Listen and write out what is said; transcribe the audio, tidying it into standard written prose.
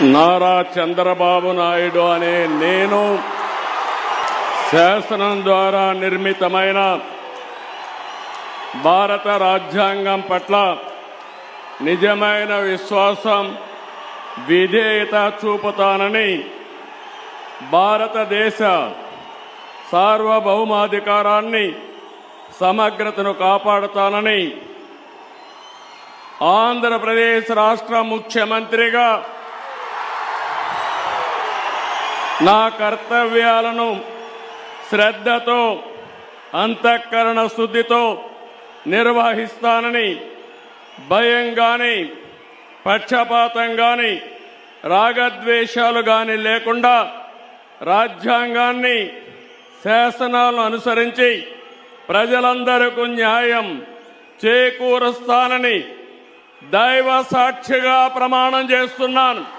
నారా చంద్రబాబు నాయుడు అనే నేను శాసనం ద్వారా నిర్మితమైన భారత రాజ్యాంగం పట్ల నిజమైన విశ్వాసం, విధేయత చూపుతానని, భారతదేశ సార్వభౌమాధికారాన్ని, సమగ్రతను కాపాడుతానని ఆంధ్రప్రదేశ్ రాష్ట్ర ముఖ్యమంత్రిగా నా కర్తవ్యాలను శ్రద్ధతో, అంతఃకరణ శుద్ధితో నిర్వహిస్తానని, భయం గాని, పక్షపాతం గాని, రాగద్వేషాలు గాని లేకుండా రాజ్యాంగాన్ని, శాసనాలను అనుసరించి ప్రజలందరికీ న్యాయం చేకూరుస్తానని దైవ సాక్షిగా ప్రమాణం చేస్తున్నాను.